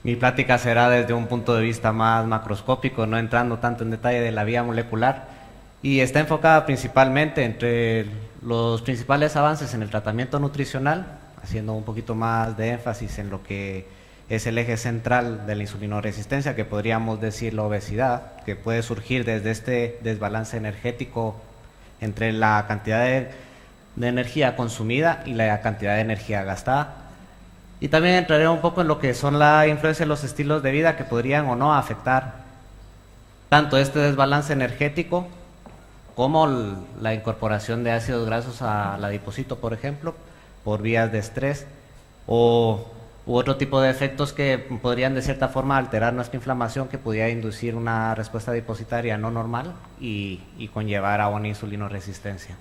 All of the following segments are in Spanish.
Mi plática será desde un punto de vista más macroscópico, no entrando tanto en detalle de la vía molecular, y está enfocada principalmente entre los principales avances en el tratamiento nutricional, haciendo un poquito más de énfasis en lo que es el eje central de la insulinoresistencia, que podríamos decir la obesidad, que puede surgir desde este desbalance energético entre la cantidad de energía consumida y la cantidad de energía gastada. Y también entraré un poco en lo que son la influencia de los estilos de vida que podrían o no afectar tanto este desbalance energético como la incorporación de ácidos grasos al adipocito, por ejemplo, por vías de estrés u otro tipo de efectos que podrían de cierta forma alterar nuestra inflamación, que pudiera inducir una respuesta adipositaria no normal y conllevar a una insulinoresistencia.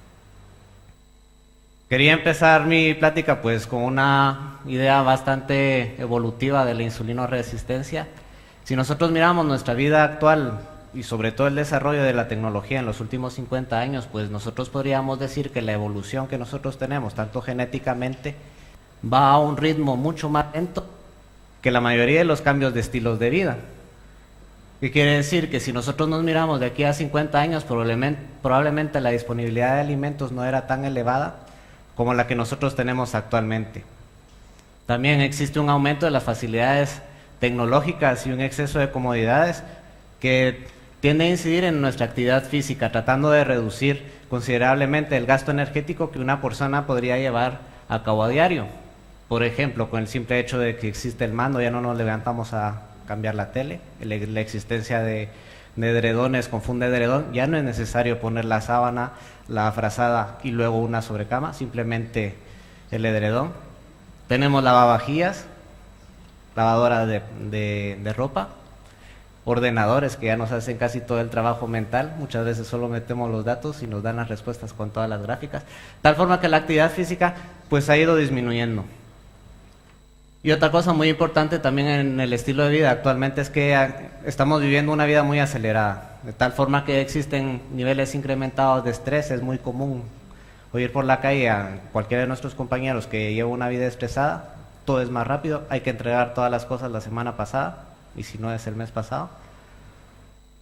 Quería empezar mi plática pues con una idea bastante evolutiva de la insulinoresistencia. Si nosotros miramos nuestra vida actual y sobre todo el desarrollo de la tecnología en los últimos 50 años, pues nosotros podríamos decir que la evolución que nosotros tenemos, tanto genéticamente, va a un ritmo mucho más lento que la mayoría de los cambios de estilos de vida. ¿Qué quiere decir? Que si nosotros nos miramos de aquí a 50 años, probablemente la disponibilidad de alimentos no era tan elevada como la que nosotros tenemos actualmente. También existe un aumento de las facilidades tecnológicas y un exceso de comodidades que tiende a incidir en nuestra actividad física, tratando de reducir considerablemente el gasto energético que una persona podría llevar a cabo a diario. Por ejemplo, con el simple hecho de que existe el mando, ya no nos levantamos a cambiar la tele, la existencia de edredones con funda de edredón, ya no es necesario poner la sábana, la frazada y luego una sobrecama, simplemente el edredón. Tenemos lavavajillas, lavadora de ropa, ordenadores que ya nos hacen casi todo el trabajo mental, muchas veces solo metemos los datos y nos dan las respuestas con todas las gráficas, tal forma que la actividad física pues ha ido disminuyendo. Y otra cosa muy importante también en el estilo de vida actualmente es que estamos viviendo una vida muy acelerada, de tal forma que existen niveles incrementados de estrés. Es muy común oír por la calle a cualquiera de nuestros compañeros que lleva una vida estresada, todo es más rápido, hay que entregar todas las cosas la semana pasada, y si no es el mes pasado.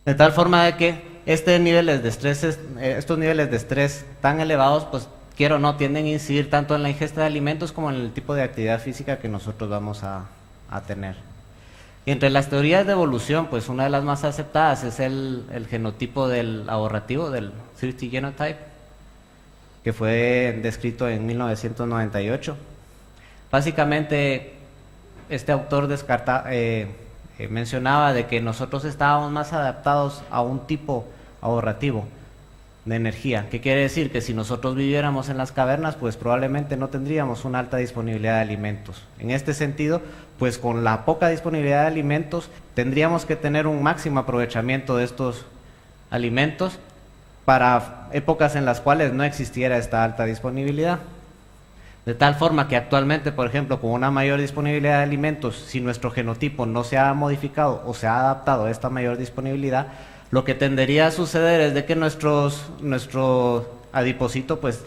De tal forma de que estos niveles de estrés tan elevados, pues quiero o no, tienden a incidir tanto en la ingesta de alimentos como en el tipo de actividad física que nosotros vamos a tener. Y entre las teorías de evolución, pues una de las más aceptadas es el genotipo del ahorrativo, del thrifty genotype, que fue descrito en 1998. Básicamente, este autor mencionaba de que nosotros estábamos más adaptados a un tipo ahorrativo de energía. ¿Qué quiere decir? Que si nosotros viviéramos en las cavernas, pues probablemente no tendríamos una alta disponibilidad de alimentos. En este sentido, pues con la poca disponibilidad de alimentos, tendríamos que tener un máximo aprovechamiento de estos alimentos para épocas en las cuales no existiera esta alta disponibilidad. De tal forma que actualmente, por ejemplo, con una mayor disponibilidad de alimentos, si nuestro genotipo no se ha modificado o se ha adaptado a esta mayor disponibilidad, lo que tendería a suceder es de que nuestro adipocito pues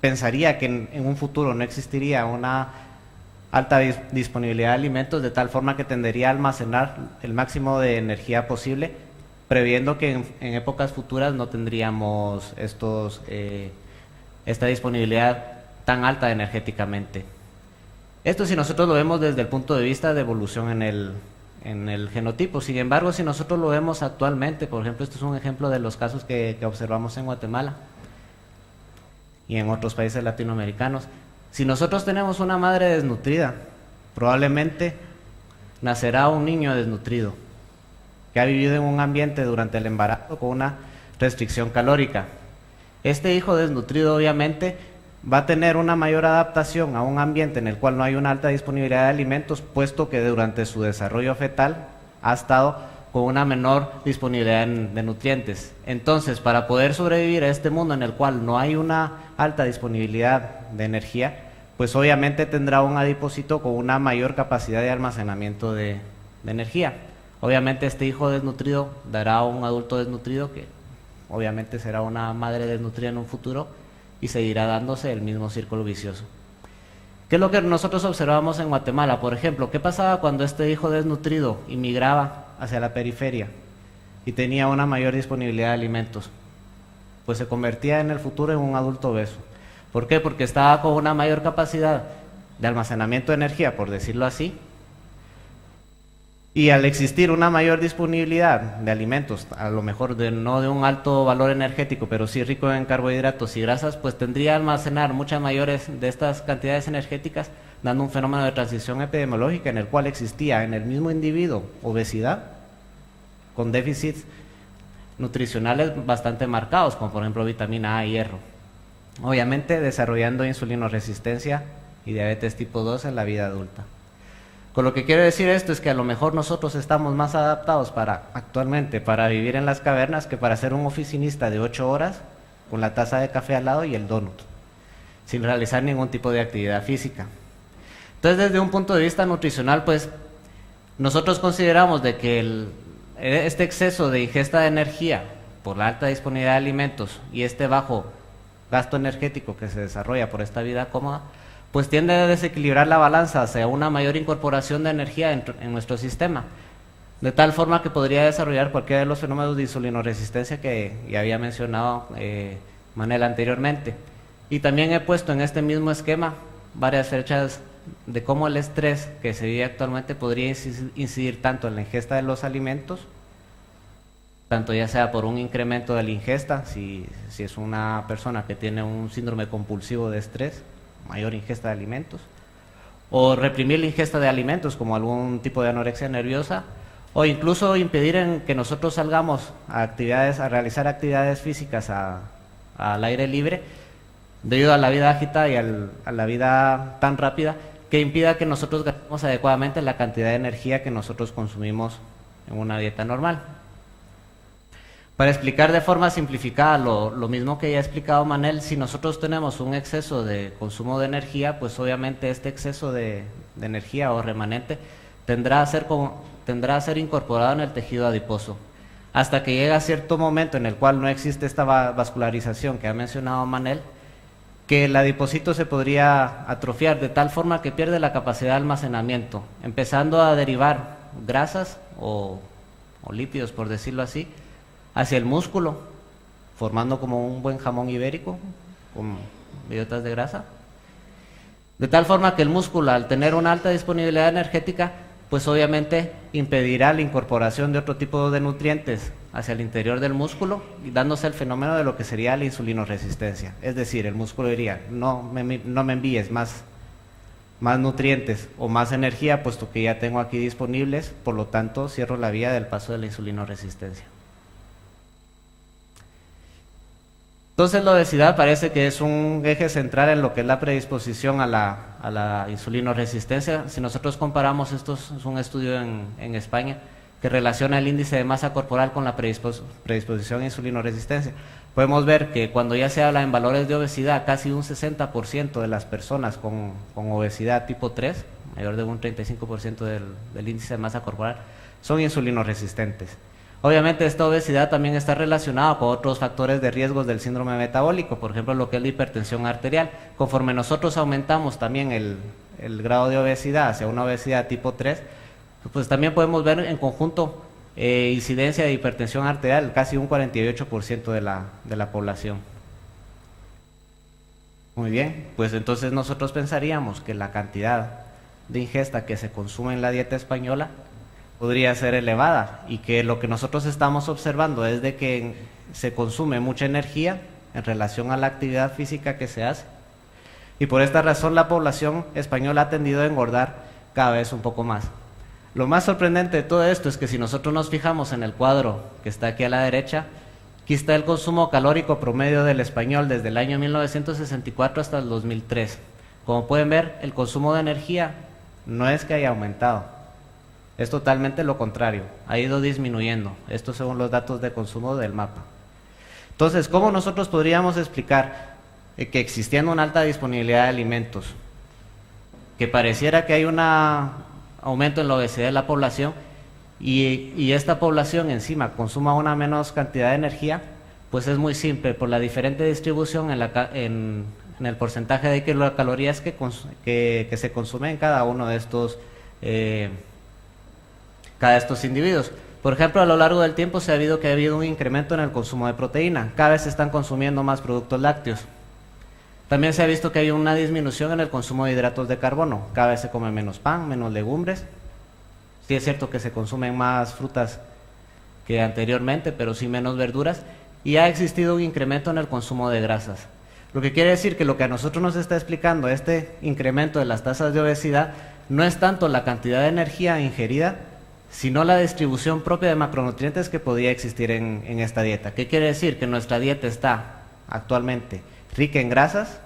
pensaría que en un futuro no existiría una alta disponibilidad de alimentos, de tal forma que tendería a almacenar el máximo de energía posible, previendo que en épocas futuras no tendríamos esta disponibilidad tan alta energéticamente. Esto si nosotros lo vemos desde el punto de vista de evolución en el genotipo. Sin embargo, si nosotros lo vemos actualmente, por ejemplo, esto es un ejemplo de los casos que observamos en Guatemala y en otros países latinoamericanos. Si nosotros tenemos una madre desnutrida, probablemente nacerá un niño desnutrido, que ha vivido en un ambiente durante el embarazo con una restricción calórica. Este hijo desnutrido obviamente va a tener una mayor adaptación a un ambiente en el cual no hay una alta disponibilidad de alimentos, puesto que durante su desarrollo fetal ha estado con una menor disponibilidad de nutrientes. Entonces, para poder sobrevivir a este mundo en el cual no hay una alta disponibilidad de energía, pues obviamente tendrá un adipocito con una mayor capacidad de almacenamiento de energía. Obviamente este hijo desnutrido dará a un adulto desnutrido, que obviamente será una madre desnutrida en un futuro, y seguirá dándose el mismo círculo vicioso. ¿Qué es lo que nosotros observamos en Guatemala? Por ejemplo, ¿qué pasaba cuando este hijo desnutrido inmigraba hacia la periferia y tenía una mayor disponibilidad de alimentos? Pues se convertía en el futuro en un adulto obeso. ¿Por qué? Porque estaba con una mayor capacidad de almacenamiento de energía, por decirlo así, y al existir una mayor disponibilidad de alimentos, a lo mejor no de un alto valor energético, pero sí rico en carbohidratos y grasas, pues tendría que almacenar muchas mayores de estas cantidades energéticas, dando un fenómeno de transición epidemiológica en el cual existía en el mismo individuo obesidad con déficits nutricionales bastante marcados, como por ejemplo vitamina A y hierro. Obviamente desarrollando insulinoresistencia y diabetes tipo 2 en la vida adulta. Con lo que quiero decir esto es que a lo mejor nosotros estamos más adaptados actualmente para vivir en las cavernas que para ser un oficinista de 8 horas con la taza de café al lado y el donut, sin realizar ningún tipo de actividad física. Entonces, desde un punto de vista nutricional, pues nosotros consideramos de que este exceso de ingesta de energía por la alta disponibilidad de alimentos y este bajo gasto energético que se desarrolla por esta vida cómoda, pues tiende a desequilibrar la balanza hacia una mayor incorporación de energía en nuestro sistema, de tal forma que podría desarrollar cualquiera de los fenómenos de insulinoresistencia que ya había mencionado Manel anteriormente. Y también he puesto en este mismo esquema varias fechas de cómo el estrés que se vive actualmente podría incidir tanto en la ingesta de los alimentos, tanto ya sea por un incremento de la ingesta, si es una persona que tiene un síndrome compulsivo de estrés, mayor ingesta de alimentos, o reprimir la ingesta de alimentos como algún tipo de anorexia nerviosa, o incluso impedir en que nosotros salgamos a realizar actividades físicas al aire libre, debido a la vida agitada y a la vida tan rápida, que impida que nosotros gastemos adecuadamente la cantidad de energía que nosotros consumimos en una dieta normal. Para explicar de forma simplificada lo mismo que ya ha explicado Manel, si nosotros tenemos un exceso de consumo de energía, pues obviamente este exceso de energía o remanente tendrá a ser incorporado en el tejido adiposo, hasta que llega a cierto momento en el cual no existe esta vascularización que ha mencionado Manel, que el adipocito se podría atrofiar de tal forma que pierde la capacidad de almacenamiento, empezando a derivar grasas o lípidos, por decirlo así, hacia el músculo, formando como un buen jamón ibérico con bellotas de grasa, de tal forma que el músculo, al tener una alta disponibilidad energética, pues obviamente impedirá la incorporación de otro tipo de nutrientes hacia el interior del músculo, y dándose el fenómeno de lo que sería la insulinoresistencia. Es decir, el músculo diría, no me envíes más nutrientes o más energía, puesto que ya tengo aquí disponibles, por lo tanto cierro la vía del paso de la insulinoresistencia. Entonces la obesidad parece que es un eje central en lo que es la predisposición a la insulinoresistencia. Si nosotros comparamos, esto es un estudio en España que relaciona el índice de masa corporal con la predisposición a insulinoresistencia. Podemos ver que cuando ya se habla en valores de obesidad, casi un 60% de las personas con obesidad tipo 3, mayor de un 35% del índice de masa corporal, son insulinoresistentes. Obviamente esta obesidad también está relacionada con otros factores de riesgos del síndrome metabólico, por ejemplo lo que es la hipertensión arterial. Conforme nosotros aumentamos también el grado de obesidad hacia una obesidad tipo 3, pues también podemos ver en conjunto incidencia de hipertensión arterial, casi un 48% de la población. Muy bien, pues entonces nosotros pensaríamos que la cantidad de ingesta que se consume en la dieta española podría ser elevada, y que lo que nosotros estamos observando es de que se consume mucha energía en relación a la actividad física que se hace, y por esta razón la población española ha tendido a engordar cada vez un poco más. Lo más sorprendente de todo esto es que si nosotros nos fijamos en el cuadro que está aquí a la derecha, aquí está el consumo calórico promedio del español desde el año 1964 hasta el 2003. Como pueden ver, el consumo de energía no es que haya aumentado, es totalmente lo contrario, ha ido disminuyendo, esto según los datos de consumo del mapa. Entonces, ¿cómo nosotros podríamos explicar que existiendo una alta disponibilidad de alimentos, que pareciera que hay un aumento en la obesidad de la población, y esta población encima consuma una menos cantidad de energía? Pues es muy simple, por la diferente distribución en en el porcentaje de kilocalorías que se consume en cada uno de estos individuos. Por ejemplo, a lo largo del tiempo se ha habido que ha habido un incremento en el consumo de proteína. Cada vez se están consumiendo más productos lácteos. También se ha visto que hay una disminución en el consumo de hidratos de carbono. Cada vez se come menos pan, menos legumbres. Sí es cierto que se consumen más frutas que anteriormente, pero sí menos verduras. Y ha existido un incremento en el consumo de grasas. Lo que quiere decir que lo que a nosotros nos está explicando este incremento de las tasas de obesidad no es tanto la cantidad de energía ingerida, sino la distribución propia de macronutrientes que podía existir en esta dieta. ¿Qué quiere decir? Que nuestra dieta está actualmente rica en grasas,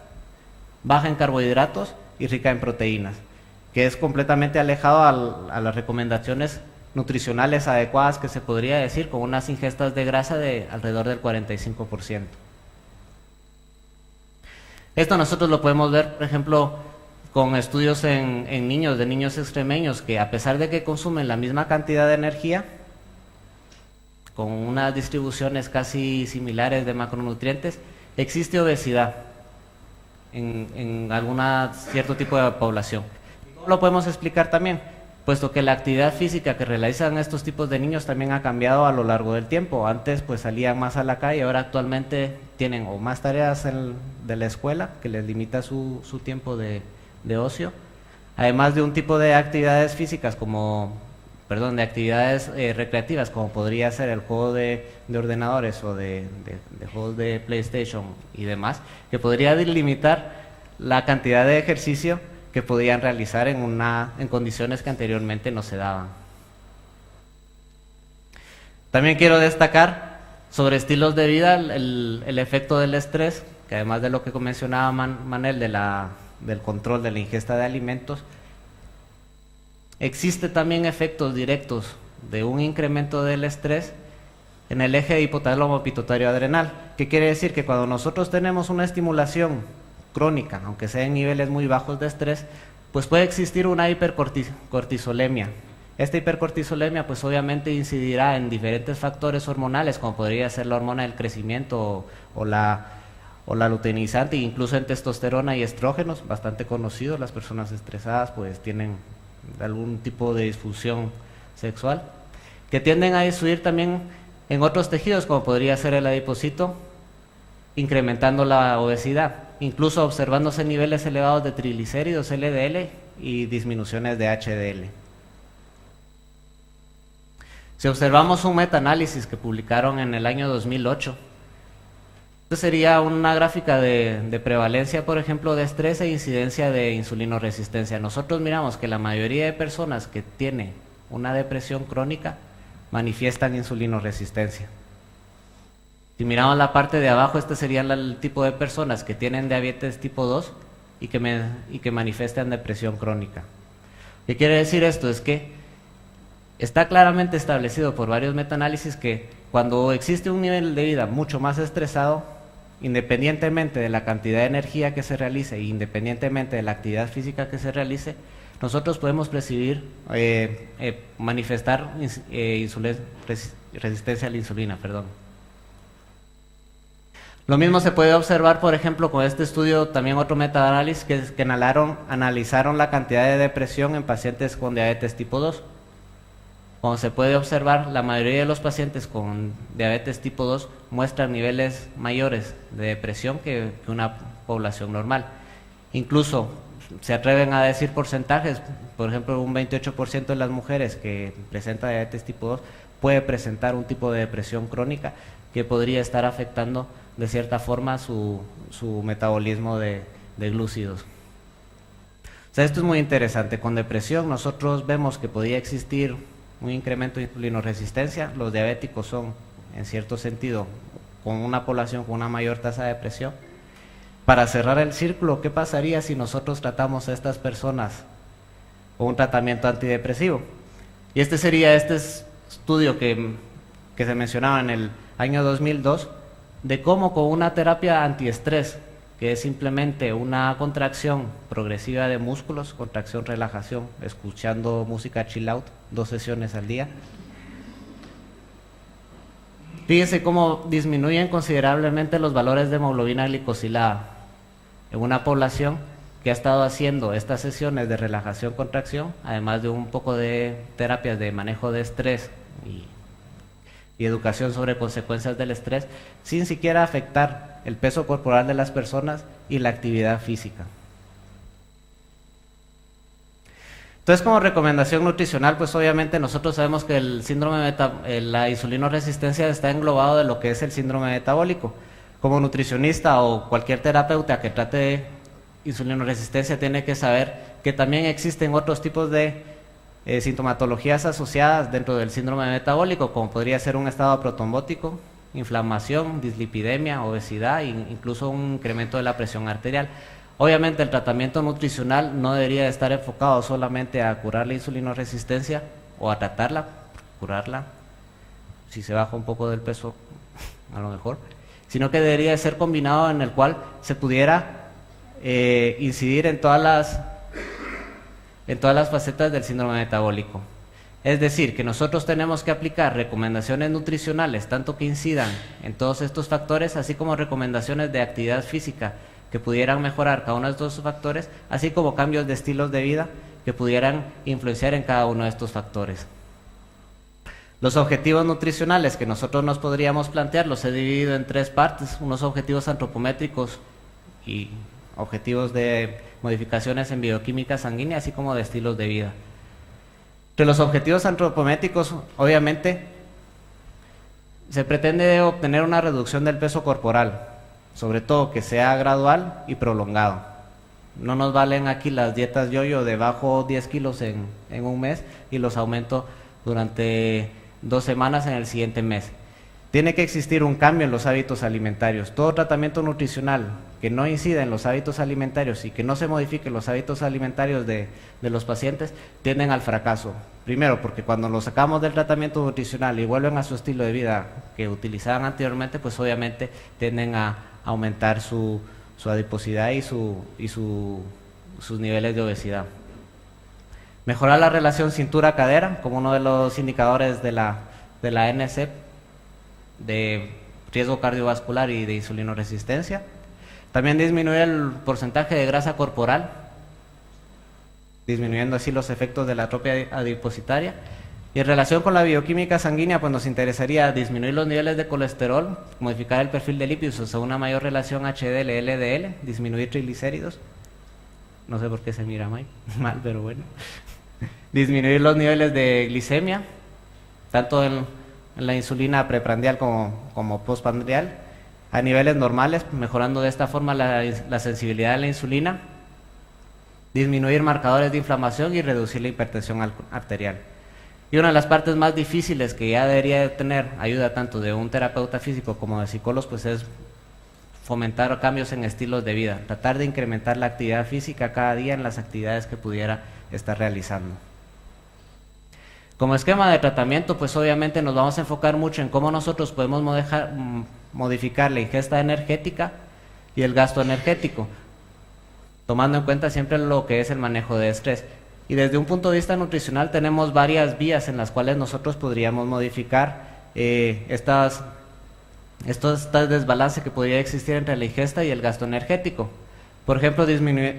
baja en carbohidratos y rica en proteínas, que es completamente alejado a las recomendaciones nutricionales adecuadas que se podría decir con unas ingestas de grasa de alrededor del 45%. Esto nosotros lo podemos ver, por ejemplo, con estudios en niños, de niños extremeños, que a pesar de que consumen la misma cantidad de energía, con unas distribuciones casi similares de macronutrientes, existe obesidad en cierto tipo de población. ¿Cómo lo podemos explicar también? Puesto que la actividad física que realizan estos tipos de niños también ha cambiado a lo largo del tiempo. Antes pues salían más a la calle, ahora actualmente tienen o más tareas de la escuela que les limita su tiempo de ocio, además de un tipo de actividades físicas de actividades recreativas, como podría ser el juego de ordenadores o de juegos de PlayStation y demás, que podría limitar la cantidad de ejercicio que podían realizar en condiciones que anteriormente no se daban. También quiero destacar sobre estilos de vida el efecto del estrés, que además de lo que mencionaba Manel del control de la ingesta de alimentos, existe también efectos directos de un incremento del estrés en el eje hipotálamo pituitario adrenal. ¿Qué quiere decir? Que cuando nosotros tenemos una estimulación crónica, aunque sea en niveles muy bajos de estrés, pues puede existir una hipercortisolemia. Esta hipercortisolemia pues obviamente incidirá en diferentes factores hormonales, como podría ser la hormona del crecimiento o la luteinizante, incluso en testosterona y estrógenos, bastante conocidos. Las personas estresadas pues tienen algún tipo de disfunción sexual, que tienden a disminuir también en otros tejidos, como podría ser el adipocito, incrementando la obesidad, incluso observándose niveles elevados de triglicéridos, LDL y disminuciones de HDL. Si observamos un metaanálisis que publicaron en el año 2008, esto sería una gráfica de prevalencia, por ejemplo, de estrés e incidencia de insulinoresistencia. Nosotros miramos que la mayoría de personas que tienen una depresión crónica manifiestan insulinoresistencia. Si miramos la parte de abajo, este sería el tipo de personas que tienen diabetes tipo 2 y que manifiestan depresión crónica. ¿Qué quiere decir esto? Es que está claramente establecido por varios metaanálisis que cuando existe un nivel de vida mucho más estresado, independientemente de la cantidad de energía que se realice e independientemente de la actividad física que se realice, nosotros podemos manifestar resistencia a la insulina. Lo mismo se puede observar, por ejemplo, con este estudio, también otro metaanálisis que analizaron la cantidad de depresión en pacientes con diabetes tipo 2. Como se puede observar, la mayoría de los pacientes con diabetes tipo 2 muestran niveles mayores de depresión que una población normal. Incluso se atreven a decir porcentajes, por ejemplo, un 28% de las mujeres que presentan diabetes tipo 2 puede presentar un tipo de depresión crónica que podría estar afectando de cierta forma su metabolismo de glúcidos. O sea, esto es muy interesante. Con depresión nosotros vemos que podría existir un incremento de insulinoresistencia. Los diabéticos son, en cierto sentido, con una población con una mayor tasa de depresión. Para cerrar el círculo, ¿qué pasaría si nosotros tratamos a estas personas con un tratamiento antidepresivo? Y este sería estudio que se mencionaba en el año 2002, de cómo con una terapia antiestrés, que es simplemente una contracción progresiva de músculos, contracción, relajación, escuchando música chill out, 2 sesiones al día. Fíjense cómo disminuyen considerablemente los valores de hemoglobina glicosilada. en una población que ha estado haciendo estas sesiones de relajación-contracción, además de un poco de terapias de manejo de estrés y educación sobre consecuencias del estrés, sin siquiera afectar el peso corporal de las personas y la actividad física. Entonces, como recomendación nutricional, pues obviamente nosotros sabemos que el síndrome la insulinoresistencia está englobado de lo que es el síndrome metabólico. Como nutricionista o cualquier terapeuta que trate de insulinoresistencia tiene que saber que también existen otros tipos de sintomatologías asociadas dentro del síndrome metabólico, como podría ser un estado protrombótico, inflamación, dislipidemia, obesidad e incluso un incremento de la presión arterial. Obviamente el tratamiento nutricional no debería estar enfocado solamente a curar la insulinoresistencia o a tratarla, curarla, si se baja un poco del peso a lo mejor, sino que debería ser combinado en el cual se pudiera incidir en todas las facetas del síndrome metabólico. Es decir, que nosotros tenemos que aplicar recomendaciones nutricionales, tanto que incidan en todos estos factores, así como recomendaciones de actividad física que pudieran mejorar cada uno de estos factores, así como cambios de estilos de vida que pudieran influenciar en cada uno de estos factores. Los objetivos nutricionales que nosotros nos podríamos plantear los he dividido en tres partes: unos objetivos antropométricos y objetivos de modificaciones en bioquímica sanguínea, así como de estilos de vida. Entre los objetivos antropométricos, obviamente, se pretende obtener una reducción del peso corporal, sobre todo que sea gradual y prolongado. No nos valen aquí las dietas yo-yo de bajo 10 kilos en un mes y los aumento durante 2 semanas en el siguiente mes. Tiene que existir un cambio en los hábitos alimentarios. Todo tratamiento nutricional que no incida en los hábitos alimentarios y que no se modifiquen los hábitos alimentarios de los pacientes tienden al fracaso. Primero, porque cuando los sacamos del tratamiento nutricional y vuelven a su estilo de vida que utilizaban anteriormente, pues obviamente tienden a aumentar su adiposidad y sus niveles de obesidad. Mejorar la relación cintura-cadera como uno de los indicadores de la NSEP, de riesgo cardiovascular y de insulinoresistencia. También disminuir el porcentaje de grasa corporal, disminuyendo así los efectos de la atrofia adipositaria. Y en relación con la bioquímica sanguínea, pues nos interesaría disminuir los niveles de colesterol, modificar el perfil de lípidos, o sea, una mayor relación HDL-LDL, disminuir triglicéridos. No sé por qué se mira mal, pero bueno. Disminuir los niveles de glicemia, tanto en la insulina preprandial como postprandial, a niveles normales, mejorando de esta forma la sensibilidad a la insulina. Disminuir marcadores de inflamación y reducir la hipertensión arterial. Y una de las partes más difíciles que ya debería tener ayuda tanto de un terapeuta físico como de psicólogos, pues es fomentar cambios en estilos de vida, tratar de incrementar la actividad física cada día en las actividades que pudiera estar realizando. Como esquema de tratamiento, pues obviamente nos vamos a enfocar mucho en cómo nosotros podemos modificar la ingesta energética y el gasto energético, tomando en cuenta siempre lo que es el manejo de estrés. Y desde un punto de vista nutricional tenemos varias vías en las cuales nosotros podríamos modificar estos desbalances que podría existir entre la ingesta y el gasto energético. Por ejemplo,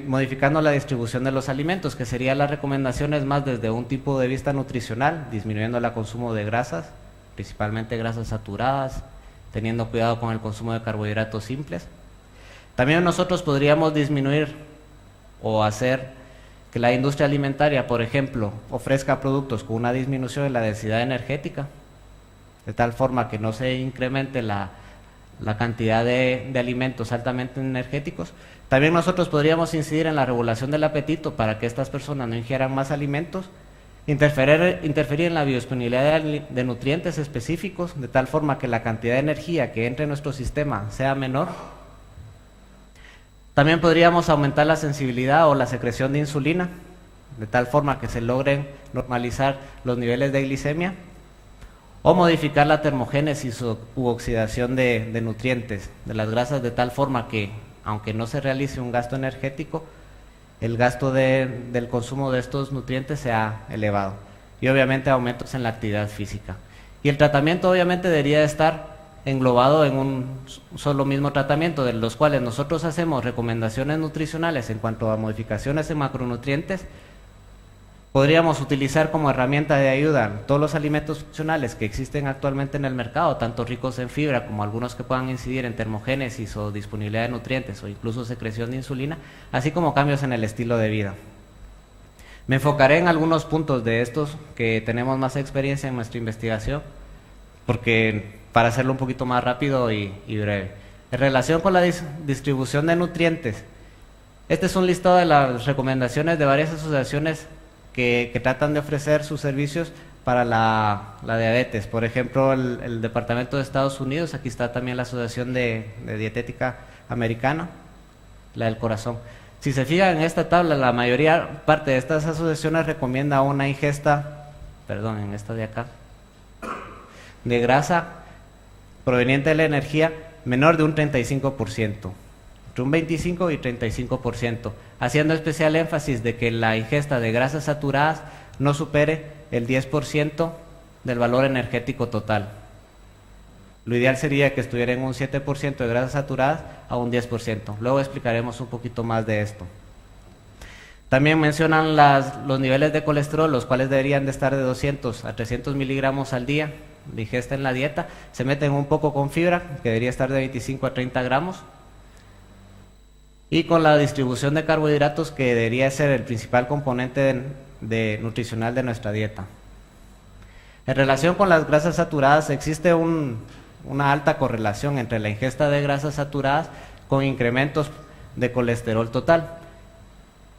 modificando la distribución de los alimentos, que serían las recomendaciones más desde un tipo de vista nutricional, disminuyendo el consumo de grasas, principalmente grasas saturadas, teniendo cuidado con el consumo de carbohidratos simples. También nosotros podríamos disminuir o hacer que la industria alimentaria, por ejemplo, ofrezca productos con una disminución en la densidad energética, de tal forma que no se incremente la cantidad de alimentos altamente energéticos. También nosotros podríamos incidir en la regulación del apetito para que estas personas no ingieran más alimentos, interferir en la biodisponibilidad de nutrientes específicos, de tal forma que la cantidad de energía que entre en nuestro sistema sea menor. También podríamos aumentar la sensibilidad o la secreción de insulina, de tal forma que se logren normalizar los niveles de glicemia, o modificar la termogénesis u oxidación de nutrientes, de las grasas, de tal forma que, aunque no se realice un gasto energético, el gasto del consumo de estos nutrientes sea elevado. Y obviamente aumentos en la actividad física. Y el tratamiento obviamente debería estar englobado en un solo mismo tratamiento, de los cuales nosotros hacemos recomendaciones nutricionales en cuanto a modificaciones en macronutrientes. Podríamos utilizar como herramienta de ayuda todos los alimentos funcionales que existen actualmente en el mercado, tanto ricos en fibra como algunos que puedan incidir en termogénesis o disponibilidad de nutrientes o incluso secreción de insulina, así como cambios en el estilo de vida. Me enfocaré en algunos puntos de estos que tenemos más experiencia en nuestra investigación, porque para hacerlo un poquito más rápido y breve. En relación con la distribución de nutrientes, este es un listado de las recomendaciones de varias asociaciones que tratan de ofrecer sus servicios para la diabetes. Por ejemplo, el Departamento de Estados Unidos, aquí está también la Asociación de Dietética Americana, la del corazón. Si se fijan en esta tabla, la mayoría parte de estas asociaciones recomienda una ingesta, perdón, en esta de acá, de grasa proveniente de la energía menor de un 35%. Entre un 25 y 35%, haciendo especial énfasis de que la ingesta de grasas saturadas no supere el 10% del valor energético total. Lo ideal sería que estuviera en un 7% de grasas saturadas a un 10%. Luego explicaremos un poquito más de esto. También mencionan los niveles de colesterol, los cuales deberían de estar de 200 a 300 miligramos al día de ingesta en la dieta. Se meten un poco con fibra, que debería estar de 25 a 30 gramos. Y con la distribución de carbohidratos, que debería ser el principal componente nutricional de nuestra dieta. En relación con las grasas saturadas, existe una alta correlación entre la ingesta de grasas saturadas con incrementos de colesterol total,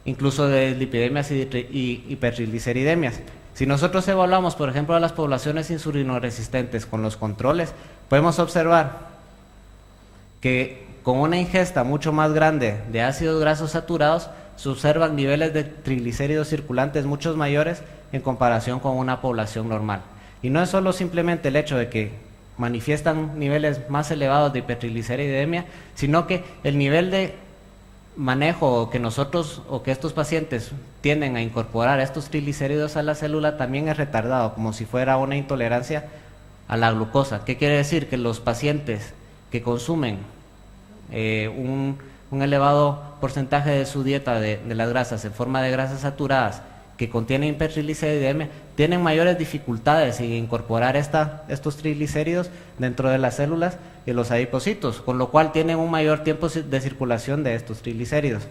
incluso de lipidemias y hipertrigliceridemias. Si nosotros evaluamos, por ejemplo, a las poblaciones insulinoresistentes con los controles, podemos observar que con una ingesta mucho más grande de ácidos grasos saturados, se observan niveles de triglicéridos circulantes mucho mayores en comparación con una población normal. Y no es solo simplemente el hecho de que manifiestan niveles más elevados de hipertrigliceridemia, sino que el nivel de manejo que nosotros o que estos pacientes tienden a incorporar estos triglicéridos a la célula también es retardado, como si fuera una intolerancia a la glucosa. ¿Qué quiere decir? Que los pacientes que consumen un elevado porcentaje de su dieta de las grasas en forma de grasas saturadas que contienen hipertrigliceridemia tienen mayores dificultades en incorporar estos triglicéridos dentro de las células y los adipocitos, con lo cual tienen un mayor tiempo de circulación de estos triglicéridos.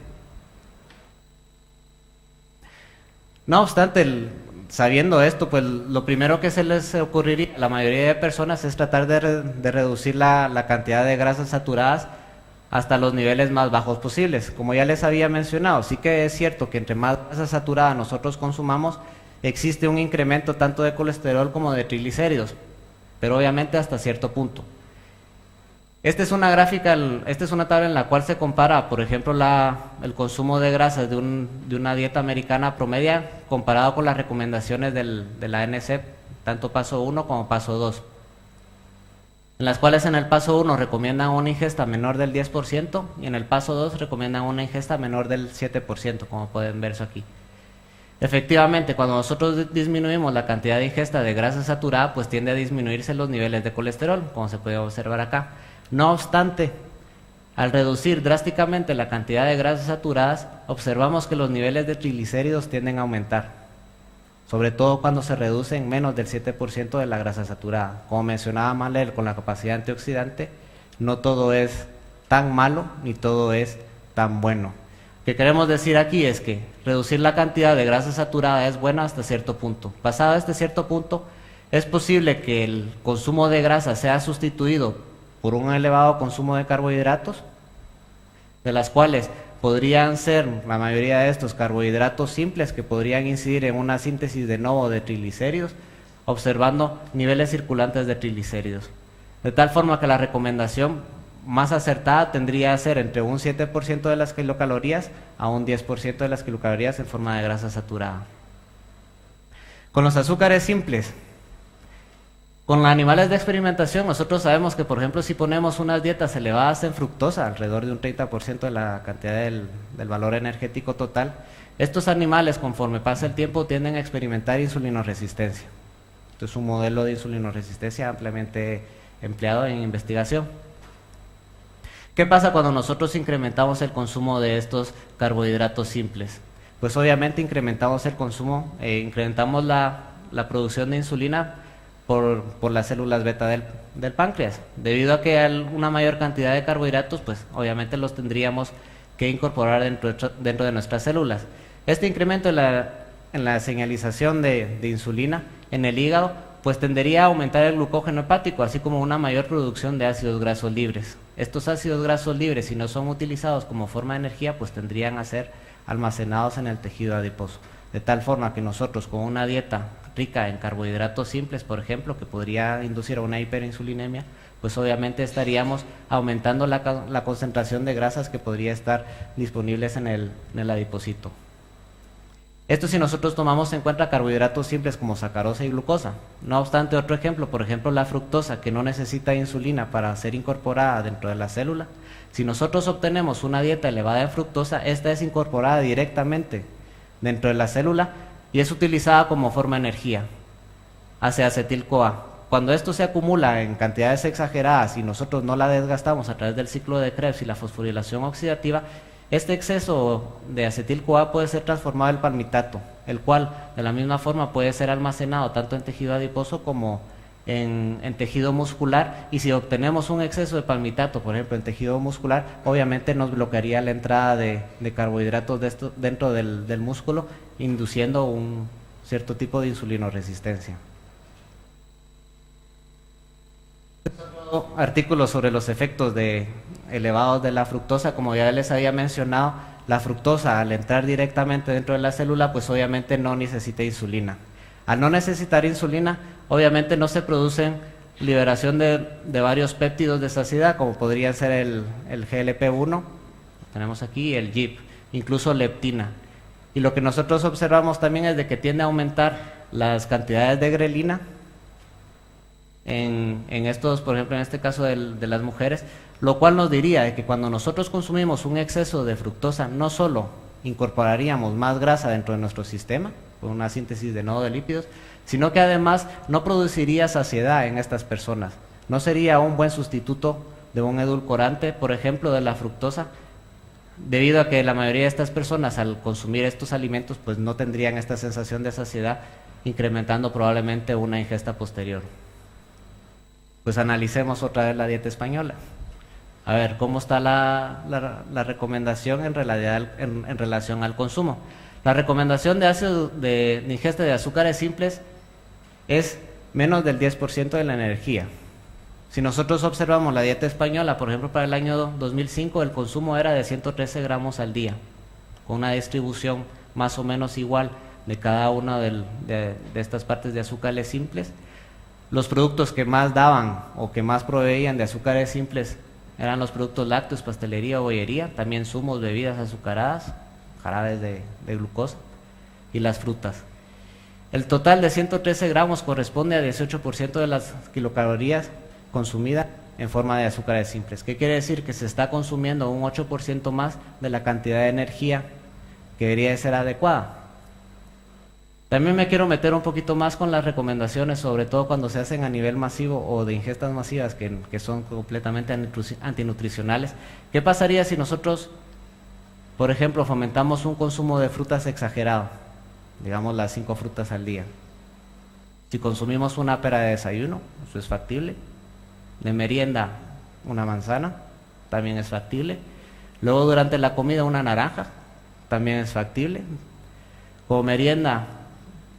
No obstante, sabiendo esto, pues lo primero que se les ocurriría a la mayoría de personas es tratar de reducir la cantidad de grasas saturadas hasta los niveles más bajos posibles. Como ya les había mencionado, sí que es cierto que entre más grasa saturada nosotros consumamos, existe un incremento tanto de colesterol como de triglicéridos, pero obviamente hasta cierto punto. Esta es una gráfica, esta es una tabla en la cual se compara, por ejemplo, el consumo de grasas de una dieta americana promedia comparado con las recomendaciones de la ANSEP, tanto paso 1 como paso 2. En las cuales en el paso 1 recomiendan una ingesta menor del 10% y en el paso 2 recomiendan una ingesta menor del 7%, como pueden ver eso aquí. Efectivamente, cuando nosotros disminuimos la cantidad de ingesta de grasa saturada, pues tiende a disminuirse los niveles de colesterol, como se puede observar acá. No obstante, al reducir drásticamente la cantidad de grasas saturadas, observamos que los niveles de triglicéridos tienden a aumentar, sobre todo cuando se reducen menos del 7% de la grasa saturada. Como mencionaba Malel, con la capacidad antioxidante, no todo es tan malo ni todo es tan bueno. Lo que queremos decir aquí es que reducir la cantidad de grasa saturada es buena hasta cierto punto. Pasado este cierto punto, es posible que el consumo de grasa sea sustituido por un elevado consumo de carbohidratos, de las cuales podrían ser la mayoría de estos carbohidratos simples que podrían incidir en una síntesis de nuevo de triglicéridos, observando niveles circulantes de triglicéridos. De tal forma que la recomendación más acertada tendría que ser entre un 7% de las kilocalorías a un 10% de las kilocalorías en forma de grasa saturada. Con los azúcares simples, con los animales de experimentación, nosotros sabemos que, por ejemplo, si ponemos unas dietas elevadas en fructosa, alrededor de un 30% de la cantidad del valor energético total, estos animales, conforme pasa el tiempo, tienden a experimentar insulinoresistencia. Esto es un modelo de insulinoresistencia ampliamente empleado en investigación. ¿Qué pasa cuando nosotros incrementamos el consumo de estos carbohidratos simples? Pues obviamente incrementamos el consumo, incrementamos la producción de insulina por las células beta del páncreas. Debido a que hay una mayor cantidad de carbohidratos, pues obviamente los tendríamos que incorporar dentro de nuestras células. Este incremento en la señalización de insulina en el hígado, pues tendería a aumentar el glucógeno hepático, así como una mayor producción de ácidos grasos libres. Estos ácidos grasos libres, si no son utilizados como forma de energía, pues tendrían a ser almacenados en el tejido adiposo. De tal forma que nosotros con una dieta rica en carbohidratos simples, por ejemplo, que podría inducir a una hiperinsulinemia, pues obviamente estaríamos aumentando la concentración de grasas que podría estar disponibles en el adipocito. Esto si nosotros tomamos en cuenta carbohidratos simples como sacarosa y glucosa. No obstante, otro ejemplo, por ejemplo la fructosa, que no necesita insulina para ser incorporada dentro de la célula. Si nosotros obtenemos una dieta elevada en fructosa, esta es incorporada directamente dentro de la célula y es utilizada como forma de energía hacia acetil-CoA. Cuando esto se acumula en cantidades exageradas y nosotros no la desgastamos a través del ciclo de Krebs y la fosforilación oxidativa, este exceso de acetil-CoA puede ser transformado en palmitato, el cual de la misma forma puede ser almacenado tanto en tejido adiposo como en tejido muscular, y si obtenemos un exceso de palmitato, por ejemplo en tejido muscular, obviamente nos bloquearía la entrada de carbohidratos dentro del músculo, induciendo un cierto tipo de insulinoresistencia. Artículos sobre los efectos elevados de la fructosa. Como ya les había mencionado, la fructosa al entrar directamente dentro de la célula, pues obviamente no necesita insulina. Al no necesitar insulina, obviamente no se producen liberación de varios péptidos de saciedad, como podría ser el GLP-1, tenemos aquí, el GIP, incluso leptina. Y lo que nosotros observamos también es de que tiende a aumentar las cantidades de grelina en estos, por ejemplo en este caso de las mujeres, lo cual nos diría de que cuando nosotros consumimos un exceso de fructosa, no solo incorporaríamos más grasa dentro de nuestro sistema, con una síntesis de nodo de lípidos, sino que además no produciría saciedad en estas personas. No sería un buen sustituto de un edulcorante, por ejemplo, de la fructosa, debido a que la mayoría de estas personas al consumir estos alimentos pues no tendrían esta sensación de saciedad, incrementando probablemente una ingesta posterior. Pues analicemos otra vez la dieta española. A ver, ¿cómo está la recomendación en relación al consumo? La recomendación de ingesta de azúcares simples es menos del 10% de la energía. Si nosotros observamos la dieta española, por ejemplo para el año 2005, el consumo era de 113 gramos al día, con una distribución más o menos igual de cada una de estas partes de azúcares simples. Los productos que más daban o que más proveían de azúcares simples eran los productos lácteos, pastelería o bollería, también zumos, bebidas azucaradas, jarabes de glucosa y las frutas. El total de 113 gramos corresponde a 18% de las kilocalorías consumidas en forma de azúcares simples. ¿Qué quiere decir? Que se está consumiendo un 8% más de la cantidad de energía que debería de ser adecuada. También me quiero meter un poquito más con las recomendaciones, sobre todo cuando se hacen a nivel masivo o de ingestas masivas que son completamente antinutricionales. ¿Qué pasaría si nosotros, por ejemplo, fomentamos un consumo de frutas exagerado? Digamos las 5 frutas al día. Si consumimos una pera de desayuno, eso es factible. De merienda, una manzana, también es factible. Luego durante la comida una naranja, también es factible. Como merienda,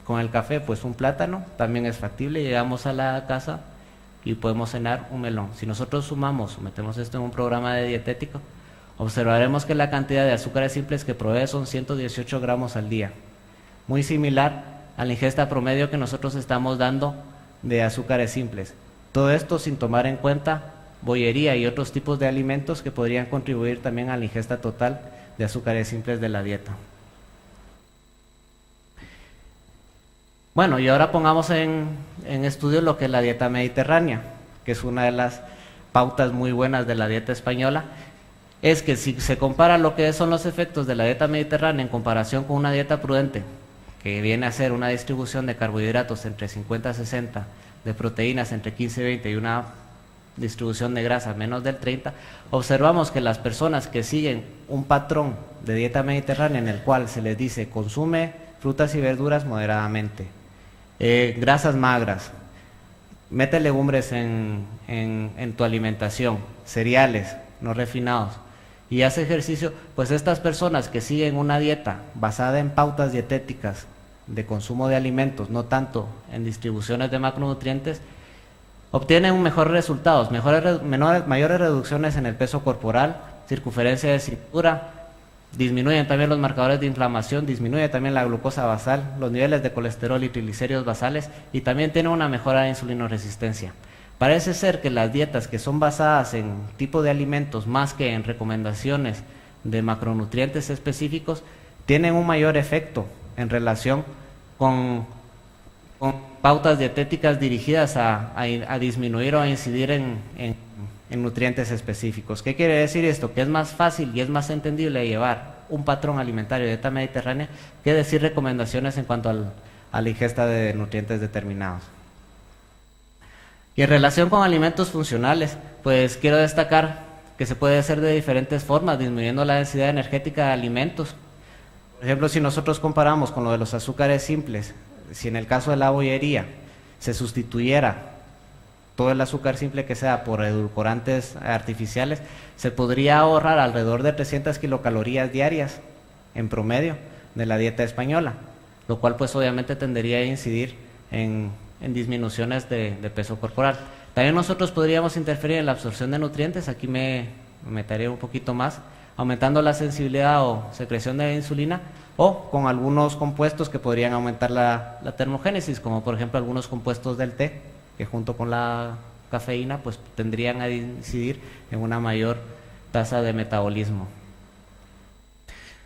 con el café, pues un plátano, también es factible. Llegamos a la casa y podemos cenar un melón. Si nosotros sumamos, metemos esto en un programa de dietético, observaremos que la cantidad de azúcares simples que provee son 118 gramos al día. Muy similar a la ingesta promedio que nosotros estamos dando de azúcares simples. Todo esto sin tomar en cuenta bollería y otros tipos de alimentos que podrían contribuir también a la ingesta total de azúcares simples de la dieta. Bueno, y ahora pongamos en estudio lo que es la dieta mediterránea, que es una de las pautas muy buenas de la dieta española. Es que si se compara lo que son los efectos de la dieta mediterránea en comparación con una dieta prudente, que viene a ser una distribución de carbohidratos entre 50 a 60, de proteínas entre 15 y 20 y una distribución de grasa menos del 30, observamos que las personas que siguen un patrón de dieta mediterránea en el cual se les dice consume frutas y verduras moderadamente, grasas magras, mete legumbres en tu alimentación, cereales no refinados, y hace ejercicio, pues estas personas que siguen una dieta basada en pautas dietéticas de consumo de alimentos, no tanto en distribuciones de macronutrientes, obtienen mejores resultados, mayores reducciones en el peso corporal, circunferencia de cintura, disminuyen también los marcadores de inflamación, disminuye también la glucosa basal, los niveles de colesterol y triglicéridos basales, y también tiene una mejora de insulinoresistencia. Parece ser que las dietas que son basadas en tipo de alimentos más que en recomendaciones de macronutrientes específicos tienen un mayor efecto en relación con pautas dietéticas dirigidas a disminuir o a incidir en nutrientes específicos. ¿Qué quiere decir esto? Que es más fácil y es más entendible llevar un patrón alimentario de dieta mediterránea que decir recomendaciones en cuanto a la ingesta de nutrientes determinados. Y en relación con alimentos funcionales, pues quiero destacar que se puede hacer de diferentes formas, disminuyendo la densidad energética de alimentos. Por ejemplo, si nosotros comparamos con lo de los azúcares simples, si en el caso de la bollería se sustituyera todo el azúcar simple que sea por edulcorantes artificiales, se podría ahorrar alrededor de 300 kilocalorías diarias en promedio de la dieta española, lo cual pues obviamente tendería a incidir en disminuciones de peso corporal. También nosotros podríamos interferir en la absorción de nutrientes, aquí me meteré un poquito más, aumentando la sensibilidad o secreción de insulina, o con algunos compuestos que podrían aumentar la termogénesis, como por ejemplo algunos compuestos del té, que junto con la cafeína pues tendrían a incidir en una mayor tasa de metabolismo.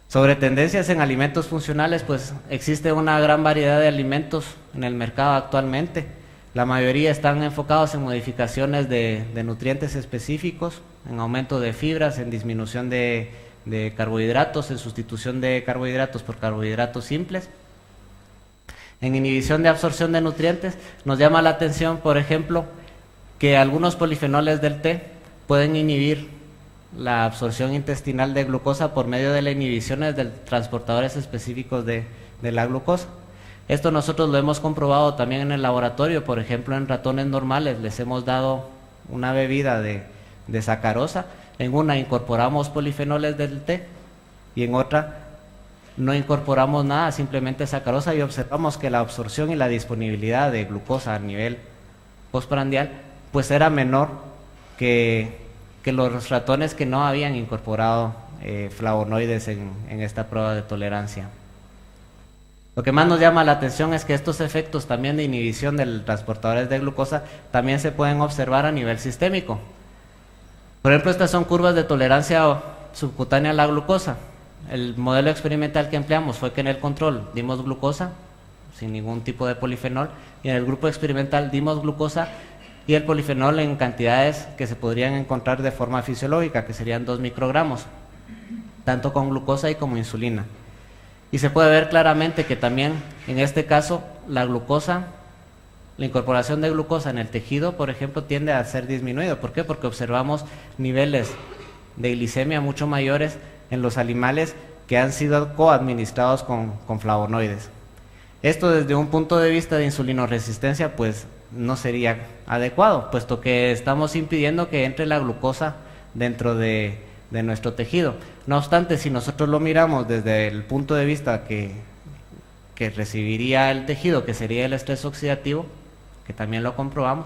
Sobre tendencias en alimentos funcionales, pues existe una gran variedad de alimentos en el mercado actualmente. La mayoría están enfocados en modificaciones de nutrientes específicos, en aumento de fibras, en disminución de carbohidratos, en sustitución de carbohidratos por carbohidratos simples. En inhibición de absorción de nutrientes, nos llama la atención, por ejemplo, que algunos polifenoles del té pueden inhibir la absorción intestinal de glucosa por medio de la inhibición de transportadores específicos de la glucosa. Esto nosotros lo hemos comprobado también en el laboratorio, por ejemplo en ratones normales les hemos dado una bebida de sacarosa, en una incorporamos polifenoles del té y en otra no incorporamos nada, simplemente sacarosa, y observamos que la absorción y la disponibilidad de glucosa a nivel postprandial pues era menor que los ratones que no habían incorporado flavonoides en esta prueba de tolerancia. Lo que más nos llama la atención es que estos efectos también de inhibición de los transportadores de glucosa también se pueden observar a nivel sistémico. Por ejemplo, estas son curvas de tolerancia subcutánea a la glucosa. El modelo experimental que empleamos fue que en el control dimos glucosa sin ningún tipo de polifenol, y en el grupo experimental dimos glucosa y el polifenol en cantidades que se podrían encontrar de forma fisiológica, que serían 2 microgramos, tanto con glucosa y como insulina. Y se puede ver claramente que también en este caso la glucosa, la incorporación de glucosa en el tejido, por ejemplo, tiende a ser disminuido. ¿Por qué? Porque observamos niveles de glicemia mucho mayores en los animales que han sido coadministrados con flavonoides. Esto desde un punto de vista de insulinoresistencia pues no sería adecuado, puesto que estamos impidiendo que entre la glucosa dentro de nuestro tejido. No obstante, si nosotros lo miramos desde el punto de vista que recibiría el tejido, que sería el estrés oxidativo, que también lo comprobamos,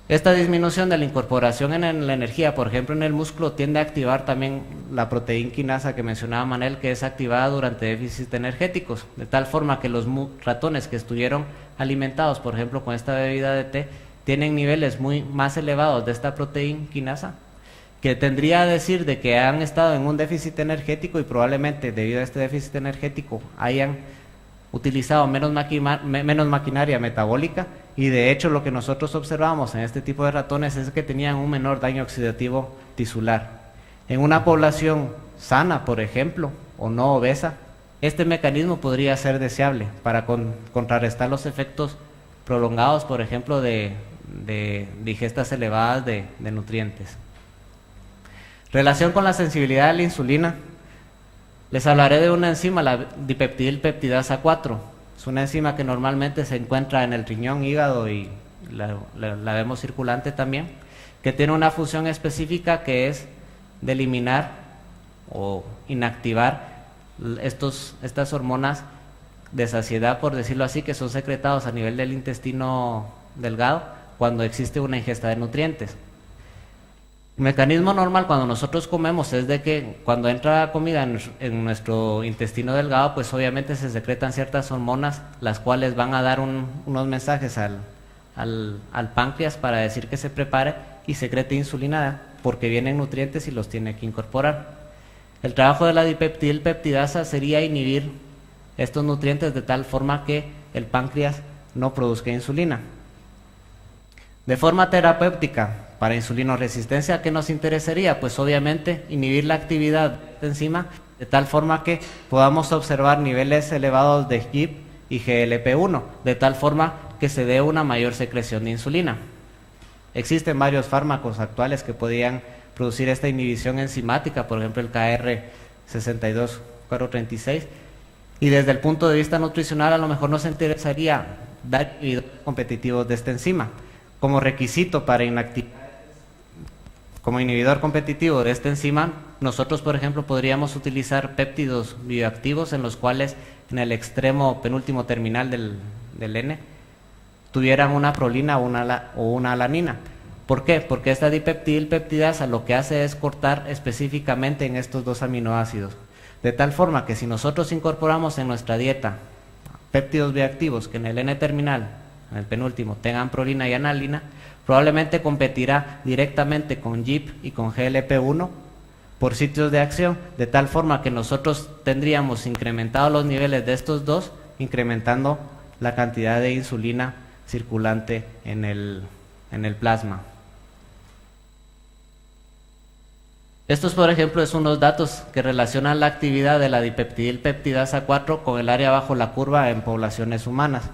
esta disminución de la incorporación en la energía, por ejemplo en el músculo, tiende a activar también la proteína quinasa que mencionaba Manel, que es activada durante déficits energéticos, de tal forma que los ratones que estuvieron alimentados, por ejemplo con esta bebida de té, tienen niveles más elevados de esta proteína quinasa, que tendría a decir de que han estado en un déficit energético y probablemente debido a este déficit energético hayan utilizado menos maquinaria metabólica, y de hecho lo que nosotros observamos en este tipo de ratones es que tenían un menor daño oxidativo tisular. En una población sana, por ejemplo, o no obesa, este mecanismo podría ser deseable para contrarrestar los efectos prolongados, por ejemplo, de de ingestas elevadas de nutrientes. Relación con la sensibilidad a la insulina. Les hablaré de una enzima, la dipeptidilpeptidasa 4. Es una enzima que normalmente se encuentra en el riñón, hígado y la vemos circulante también, que tiene una función específica que es de eliminar o inactivar estas hormonas de saciedad, por decirlo así, que son secretados a nivel del intestino delgado cuando existe una ingesta de nutrientes. El mecanismo normal cuando nosotros comemos es de que cuando entra comida en nuestro intestino delgado, pues obviamente se secretan ciertas hormonas, las cuales van a dar unos mensajes al páncreas para decir que se prepare y secrete insulina porque vienen nutrientes y los tiene que incorporar. El trabajo de la dipeptidilpeptidasa sería inhibir estos nutrientes de tal forma que el páncreas no produzca insulina. De forma terapéutica, para insulinoresistencia, ¿qué nos interesaría? Pues obviamente inhibir la actividad de esta enzima de tal forma que podamos observar niveles elevados de GIP y GLP-1, de tal forma que se dé una mayor secreción de insulina. Existen varios fármacos actuales que podrían producir esta inhibición enzimática, por ejemplo el KR62-436, y desde el punto de vista nutricional a lo mejor nos interesaría dar inhibidores competitivos de esta enzima. Como requisito para como inhibidor competitivo de esta enzima, nosotros por ejemplo podríamos utilizar péptidos bioactivos en los cuales en el extremo penúltimo terminal del N tuvieran una prolina o una alanina. ¿Por qué? Porque esta dipeptidilpeptidasa lo que hace es cortar específicamente en estos dos aminoácidos, de tal forma que si nosotros incorporamos en nuestra dieta péptidos bioactivos que en el N terminal, en el penúltimo, tengan prolina y analina, probablemente competirá directamente con GIP y con GLP-1 por sitios de acción, de tal forma que nosotros tendríamos incrementados los niveles de estos dos, incrementando la cantidad de insulina circulante en el plasma. Estos, por ejemplo, son unos datos que relacionan la actividad de la dipeptidilpeptidasa 4 con el área bajo la curva en poblaciones humanas.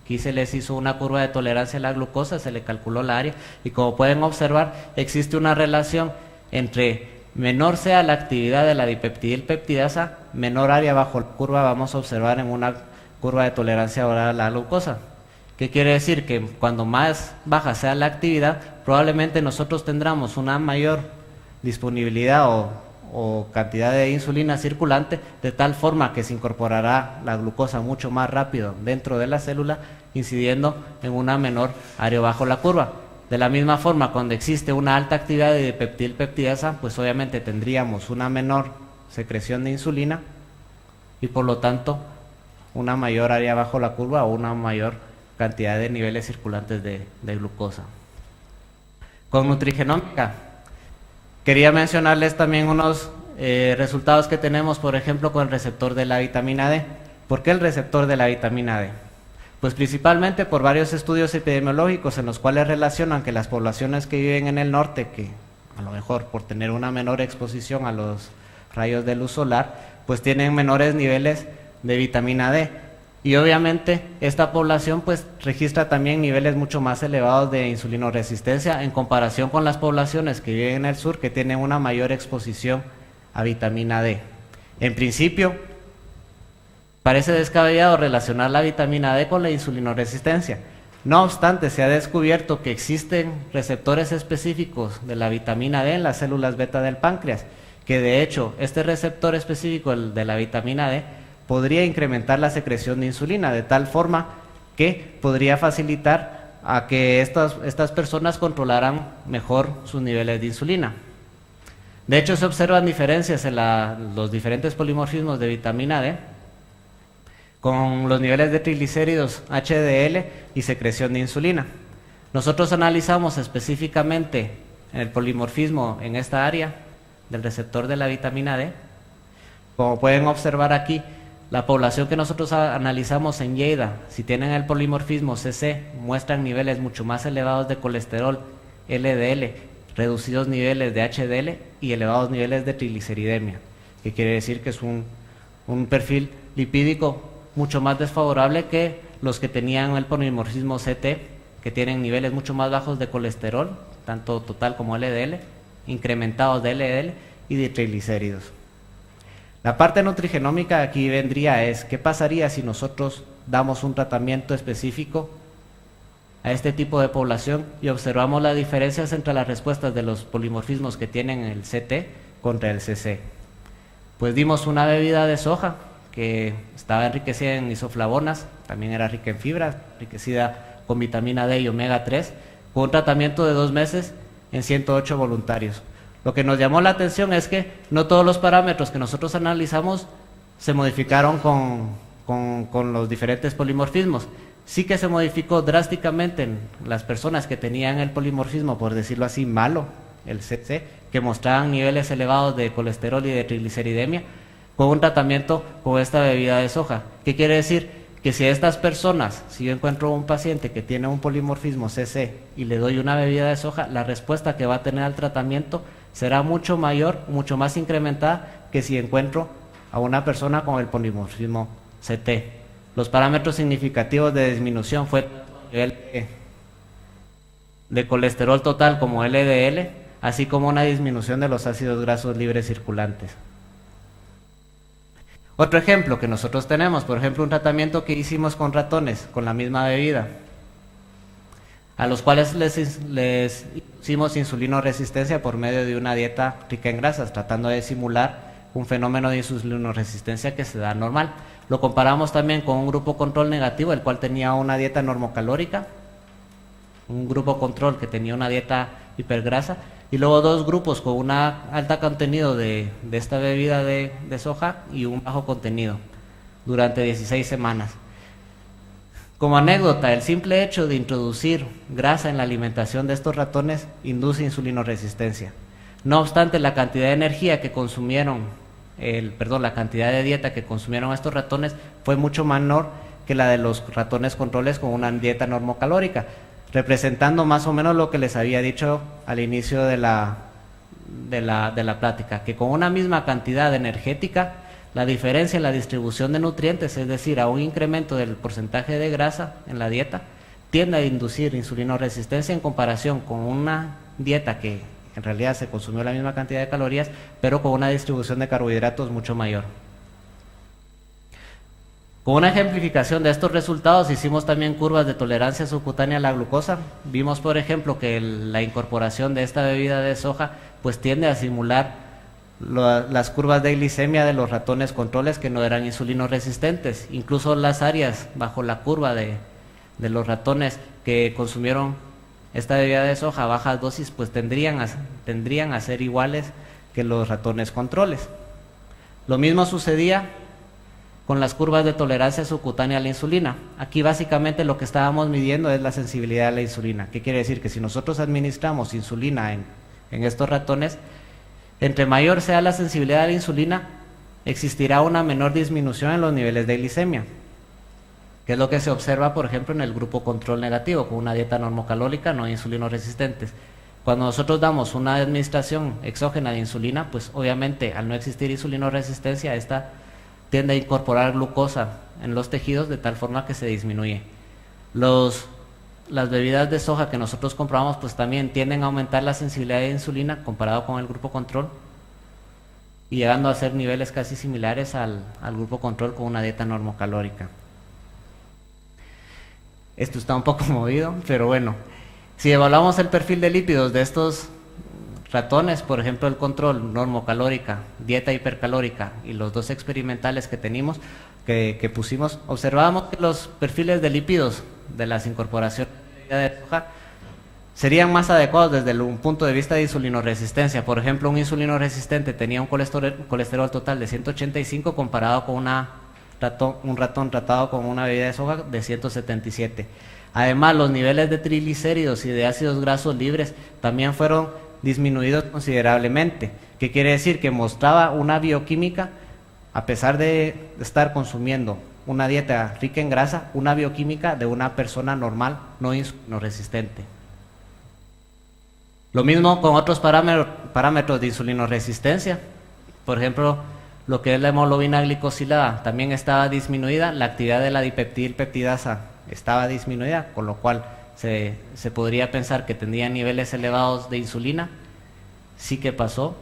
Aquí se les hizo una curva de tolerancia a la glucosa, se le calculó la área y como pueden observar existe una relación entre menor sea la actividad de la dipeptidilpeptidasa, menor área bajo la curva vamos a observar en una curva de tolerancia oral a la glucosa. ¿Qué quiere decir? Que cuando más baja sea la actividad, probablemente nosotros tendremos una mayor disponibilidad o cantidad de insulina circulante, de tal forma que se incorporará la glucosa mucho más rápido dentro de la célula, incidiendo en una menor área bajo la curva. De la misma forma, cuando existe una alta actividad de dipeptidilpeptidasa, pues obviamente tendríamos una menor secreción de insulina y por lo tanto una mayor área bajo la curva o una mayor cantidad de niveles circulantes de glucosa. Con nutrigenómica, quería mencionarles también unos resultados que tenemos, por ejemplo, con el receptor de la vitamina D. ¿Por qué el receptor de la vitamina D? Pues principalmente por varios estudios epidemiológicos en los cuales relacionan que las poblaciones que viven en el norte, que a lo mejor por tener una menor exposición a los rayos de luz solar, pues tienen menores niveles de vitamina D. Y obviamente esta población pues registra también niveles mucho más elevados de insulinoresistencia en comparación con las poblaciones que viven en el sur, que tienen una mayor exposición a vitamina D. En principio, parece descabellado relacionar la vitamina D con la insulinoresistencia. No obstante, se ha descubierto que existen receptores específicos de la vitamina D en las células beta del páncreas, que de hecho este receptor específico de la vitamina D podría incrementar la secreción de insulina, de tal forma que podría facilitar a que estas personas controlaran mejor sus niveles de insulina. De hecho, se observan diferencias en los diferentes polimorfismos de vitamina D con los niveles de triglicéridos, HDL y secreción de insulina. Nosotros analizamos específicamente el polimorfismo en esta área del receptor de la vitamina D. Como pueden observar aquí, la población que nosotros analizamos en Lleida, si tienen el polimorfismo CC, muestran niveles mucho más elevados de colesterol, LDL, reducidos niveles de HDL y elevados niveles de trigliceridemia, que quiere decir que es un perfil lipídico mucho más desfavorable que los que tenían el polimorfismo CT, que tienen niveles mucho más bajos de colesterol, tanto total como LDL, incrementados de LDL y de triglicéridos. La parte nutrigenómica aquí vendría es, ¿qué pasaría si nosotros damos un tratamiento específico a este tipo de población y observamos las diferencias entre las respuestas de los polimorfismos que tienen el CT contra el CC? Pues dimos una bebida de soja que estaba enriquecida en isoflavonas, también era rica en fibra, enriquecida con vitamina D y omega 3, con un tratamiento de 2 meses en 108 voluntarios. Lo que nos llamó la atención es que no todos los parámetros que nosotros analizamos se modificaron con los diferentes polimorfismos. Sí que se modificó drásticamente en las personas que tenían el polimorfismo, por decirlo así, malo, el CC, que mostraban niveles elevados de colesterol y de trigliceridemia, con un tratamiento con esta bebida de soja. ¿Qué quiere decir? Que si a estas personas, si yo encuentro un paciente que tiene un polimorfismo CC y le doy una bebida de soja, la respuesta que va a tener al tratamiento será mucho mayor, mucho más incrementada que si encuentro a una persona con el polimorfismo CT. Los parámetros significativos de disminución fue el nivel de colesterol total como LDL, así como una disminución de los ácidos grasos libres circulantes. Otro ejemplo que nosotros tenemos, por ejemplo, un tratamiento que hicimos con ratones con la misma bebida, a los cuales les hicimos insulinoresistencia por medio de una dieta rica en grasas, tratando de simular un fenómeno de insulinoresistencia que se da normal. Lo comparamos también con un grupo control negativo, el cual tenía una dieta normocalórica, un grupo control que tenía una dieta hipergrasa, y luego 2 grupos con un alto contenido de esta bebida de soja y un bajo contenido durante 16 semanas. Como anécdota, el simple hecho de introducir grasa en la alimentación de estos ratones induce insulinoresistencia. No obstante, la cantidad de energía que consumieron, la cantidad de dieta que consumieron estos ratones fue mucho menor que la de los ratones controles con una dieta normocalórica, representando más o menos lo que les había dicho al inicio de la plática, que con una misma cantidad energética, la diferencia en la distribución de nutrientes, es decir, a un incremento del porcentaje de grasa en la dieta, tiende a inducir insulinoresistencia en comparación con una dieta que en realidad se consumió la misma cantidad de calorías, pero con una distribución de carbohidratos mucho mayor. Con una ejemplificación de estos resultados hicimos también curvas de tolerancia subcutánea a la glucosa. Vimos, por ejemplo, que la incorporación de esta bebida de soja pues tiende a simular las curvas de glicemia de los ratones controles que no eran insulinoresistentes. Incluso las áreas bajo la curva de los ratones que consumieron esta bebida de soja a bajas dosis pues tendrían a ser iguales que los ratones controles. Lo mismo sucedía con las curvas de tolerancia subcutánea a la insulina. Aquí básicamente lo que estábamos midiendo es la sensibilidad a la insulina. ¿Qué quiere decir? Que si nosotros administramos insulina en estos ratones, entre mayor sea la sensibilidad a la insulina, existirá una menor disminución en los niveles de glicemia, que es lo que se observa, por ejemplo, en el grupo control negativo, con una dieta normocalórica no insulinoresistentes. Cuando nosotros damos una administración exógena de insulina, pues obviamente al no existir insulinoresistencia, esta tiende a incorporar glucosa en los tejidos de tal forma que se disminuye. Las bebidas de soja que nosotros compramos pues también tienden a aumentar la sensibilidad de insulina comparado con el grupo control y llegando a ser niveles casi similares al grupo control con una dieta normocalórica. Esto está un poco movido, pero bueno, si evaluamos el perfil de lípidos de estos ratones, por ejemplo el control normocalórica, dieta hipercalórica y los 2 experimentales que pusimos, observábamos que los perfiles de lípidos de las incorporaciones de soja serían más adecuados desde un punto de vista de insulinoresistencia. Por ejemplo, un insulinoresistente tenía un colesterol total de 185 comparado con un ratón tratado con una bebida de soja de 177. Además, los niveles de triglicéridos y de ácidos grasos libres también fueron disminuidos considerablemente. ¿Qué quiere decir? Que mostraba una bioquímica, a pesar de estar consumiendo una dieta rica en grasa, una bioquímica de una persona normal, no insulinoresistente. Lo mismo con otros parámetros de insulinoresistencia. Por ejemplo, lo que es la hemoglobina glicosilada también estaba disminuida, la actividad de la dipeptidilpeptidasa estaba disminuida, con lo cual se podría pensar que tendrían niveles elevados de insulina. Sí que pasó.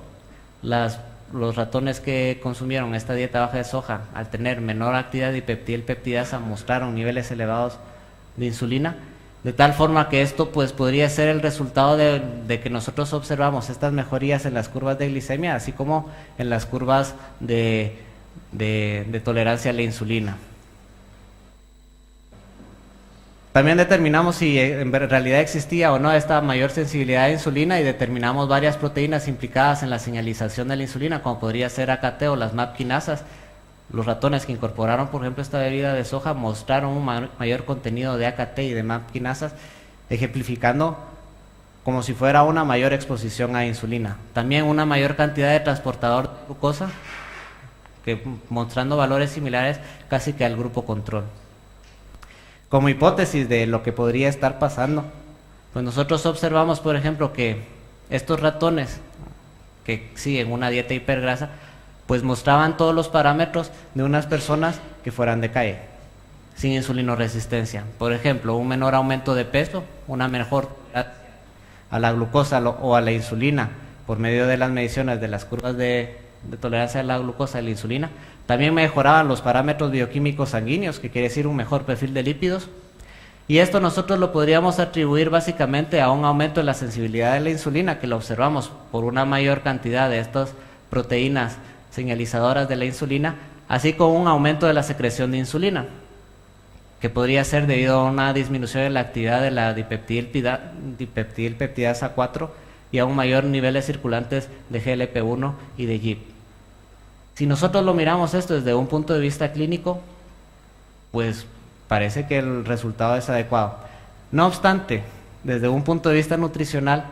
Los ratones que consumieron esta dieta baja de soja, al tener menor actividad dipeptilpeptidasa, mostraron niveles elevados de insulina, de tal forma que esto pues podría ser el resultado de que nosotros observamos estas mejorías en las curvas de glicemia, así como en las curvas de tolerancia a la insulina. También determinamos si en realidad existía o no esta mayor sensibilidad a insulina y determinamos varias proteínas implicadas en la señalización de la insulina, como podría ser AKT o las MAP quinasas. Los ratones que incorporaron, por ejemplo, esta bebida de soja mostraron un mayor contenido de AKT y de MAP quinasas, ejemplificando como si fuera una mayor exposición a insulina. También una mayor cantidad de transportador de glucosa, mostrando valores similares casi que al grupo control. Como hipótesis de lo que podría estar pasando, pues nosotros observamos, por ejemplo, que estos ratones que siguen una dieta hipergrasa, pues mostraban todos los parámetros de unas personas que fueran de calle, sin insulinoresistencia. Por ejemplo, un menor aumento de peso, una mejor tolerancia a la glucosa o a la insulina por medio de las mediciones de las curvas de tolerancia a la glucosa y la insulina. También mejoraban los parámetros bioquímicos sanguíneos, que quiere decir un mejor perfil de lípidos. Y esto nosotros lo podríamos atribuir básicamente a un aumento de la sensibilidad de la insulina, que lo observamos por una mayor cantidad de estas proteínas señalizadoras de la insulina, así como un aumento de la secreción de insulina, que podría ser debido a una disminución de la actividad de la dipeptilpeptidasa 4 y a un mayor niveles circulantes de GLP-1 y de GIP. Si nosotros lo miramos esto desde un punto de vista clínico, pues parece que el resultado es adecuado. No obstante, desde un punto de vista nutricional,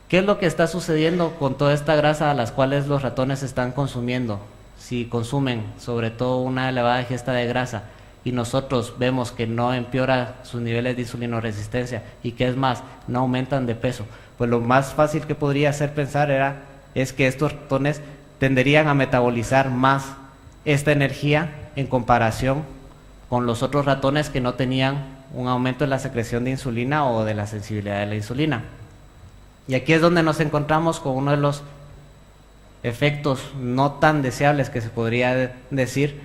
¿qué es lo que está sucediendo con toda esta grasa a las cuales los ratones están consumiendo? Si consumen sobre todo una elevada ingesta de grasa y nosotros vemos que no empeora sus niveles de insulinoresistencia y que es más, no aumentan de peso, pues lo más fácil que podría hacer pensar es que estos ratones tenderían a metabolizar más esta energía en comparación con los otros ratones que no tenían un aumento de la secreción de insulina o de la sensibilidad de la insulina. Y aquí es donde nos encontramos con uno de los efectos no tan deseables que se podría decir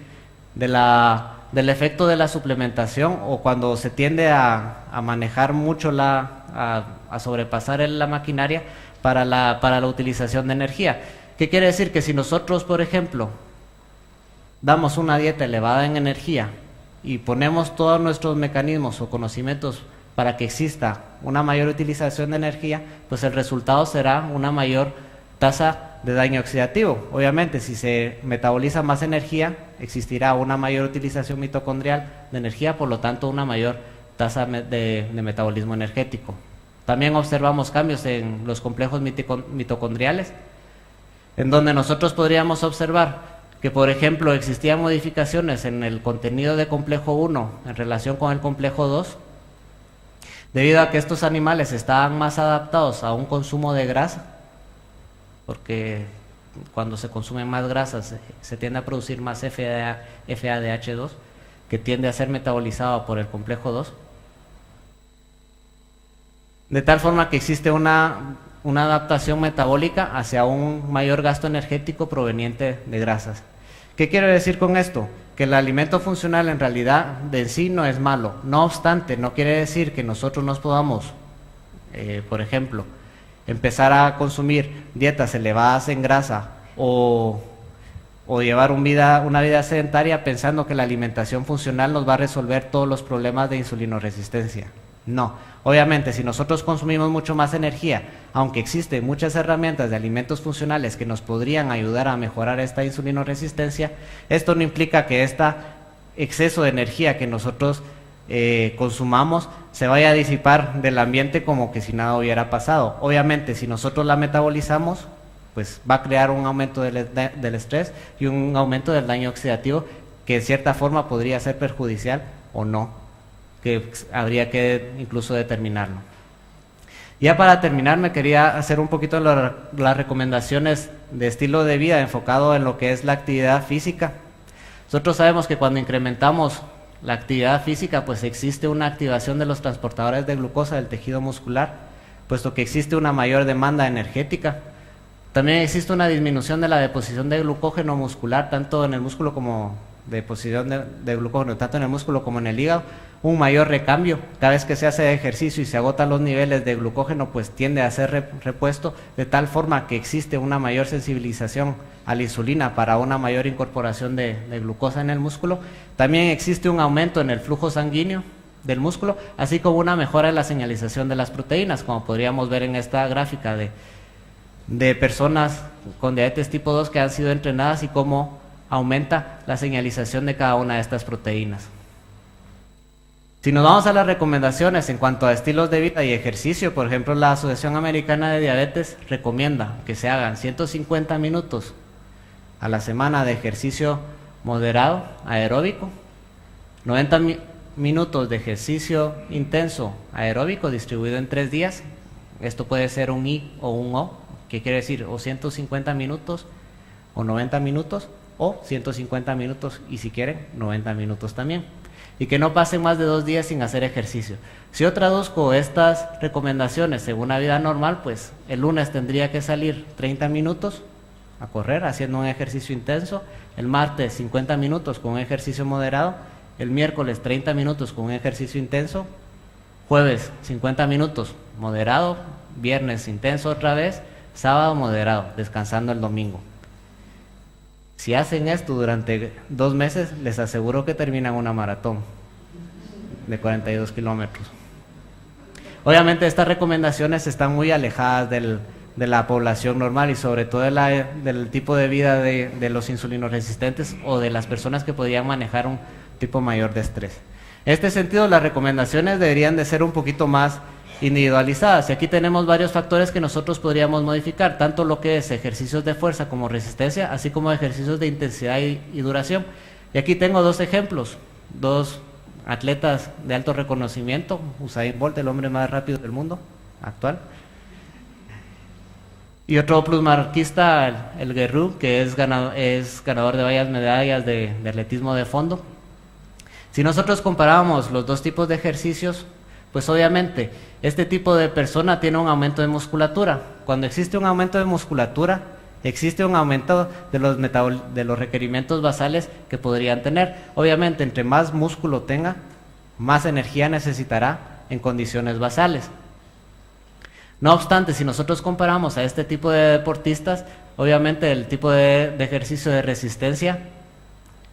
del efecto de la suplementación, o cuando se tiende a manejar mucho a sobrepasar la maquinaria para la utilización de energía. ¿Qué quiere decir? Que si nosotros, por ejemplo, damos una dieta elevada en energía y ponemos todos nuestros mecanismos o conocimientos para que exista una mayor utilización de energía, pues el resultado será una mayor tasa de daño oxidativo. Obviamente, si se metaboliza más energía, existirá una mayor utilización mitocondrial de energía, por lo tanto una mayor tasa de metabolismo energético. También observamos cambios en los complejos mitocondriales, en donde nosotros podríamos observar que, por ejemplo, existían modificaciones en el contenido de complejo 1 en relación con el complejo 2, debido a que estos animales estaban más adaptados a un consumo de grasa, porque cuando se consumen más grasas se tiende a producir más FADH2, que tiende a ser metabolizado por el complejo 2, de tal forma que existe una adaptación metabólica hacia un mayor gasto energético proveniente de grasas. ¿Qué quiero decir con esto? Que el alimento funcional en realidad de en sí no es malo. No obstante, no quiere decir que nosotros nos podamos, por ejemplo, empezar a consumir dietas elevadas en grasa o llevar una vida sedentaria pensando que la alimentación funcional nos va a resolver todos los problemas de insulinoresistencia. No, obviamente si nosotros consumimos mucho más energía, aunque existen muchas herramientas de alimentos funcionales que nos podrían ayudar a mejorar esta insulinoresistencia, esto no implica que este exceso de energía que nosotros consumamos se vaya a disipar del ambiente como que si nada hubiera pasado. Obviamente si nosotros la metabolizamos, pues va a crear un aumento del estrés y un aumento del daño oxidativo, que en cierta forma podría ser perjudicial o no, que habría que incluso determinarlo. Ya para terminar, me quería hacer un poquito las recomendaciones de estilo de vida enfocado en lo que es la actividad física. Nosotros sabemos que cuando incrementamos la actividad física, pues existe una activación de los transportadores de glucosa del tejido muscular, puesto que existe una mayor demanda energética. También existe una disminución de la deposición de glucógeno muscular, tanto en el músculo como deposición de glucógeno, tanto en el músculo como en el hígado, un mayor recambio. Cada vez que se hace ejercicio y se agotan los niveles de glucógeno, pues tiende a ser repuesto, de tal forma que existe una mayor sensibilización a la insulina para una mayor incorporación de glucosa en el músculo. También existe un aumento en el flujo sanguíneo del músculo, así como una mejora en la señalización de las proteínas, como podríamos ver en esta gráfica de personas con diabetes tipo 2 que han sido entrenadas y cómo aumenta la señalización de cada una de estas proteínas. Si nos vamos a las recomendaciones en cuanto a estilos de vida y ejercicio, por ejemplo, la Asociación Americana de Diabetes recomienda que se hagan 150 minutos a la semana de ejercicio moderado, aeróbico, 90 minutos de ejercicio intenso aeróbico distribuido en 3 días. Esto puede ser un I o un O, que quiere decir o 150 minutos o 90 minutos o 150 minutos y si quieren 90 minutos también. Y que no pasen más de 2 días sin hacer ejercicio. Si yo traduzco estas recomendaciones según una vida normal, pues el lunes tendría que salir 30 minutos a correr haciendo un ejercicio intenso, el martes 50 minutos con un ejercicio moderado, el miércoles 30 minutos con un ejercicio intenso, jueves 50 minutos moderado, viernes intenso otra vez, sábado moderado, descansando el domingo. Si hacen esto durante 2 meses, les aseguro que terminan una maratón de 42 kilómetros. Obviamente estas recomendaciones están muy alejadas de la población normal y sobre todo del tipo de vida de los insulinoresistentes o de las personas que podrían manejar un tipo mayor de estrés. En este sentido, las recomendaciones deberían de ser un poquito más individualizadas. Y aquí tenemos varios factores que nosotros podríamos modificar, tanto lo que es ejercicios de fuerza como resistencia, así como ejercicios de intensidad y duración. Y aquí tengo 2 ejemplos, 2 atletas de alto reconocimiento, Usain Bolt, el hombre más rápido del mundo actual, y otro plusmarquista, el Guerrero, que es ganador de varias medallas de atletismo de fondo. Si nosotros comparamos los 2 tipos de ejercicios, pues obviamente este tipo de persona tiene un aumento de musculatura. Cuando existe un aumento de musculatura, existe un aumento de los requerimientos basales que podrían tener. Obviamente, entre más músculo tenga, más energía necesitará en condiciones basales. No obstante, si nosotros comparamos a este tipo de deportistas, obviamente el tipo de ejercicio de resistencia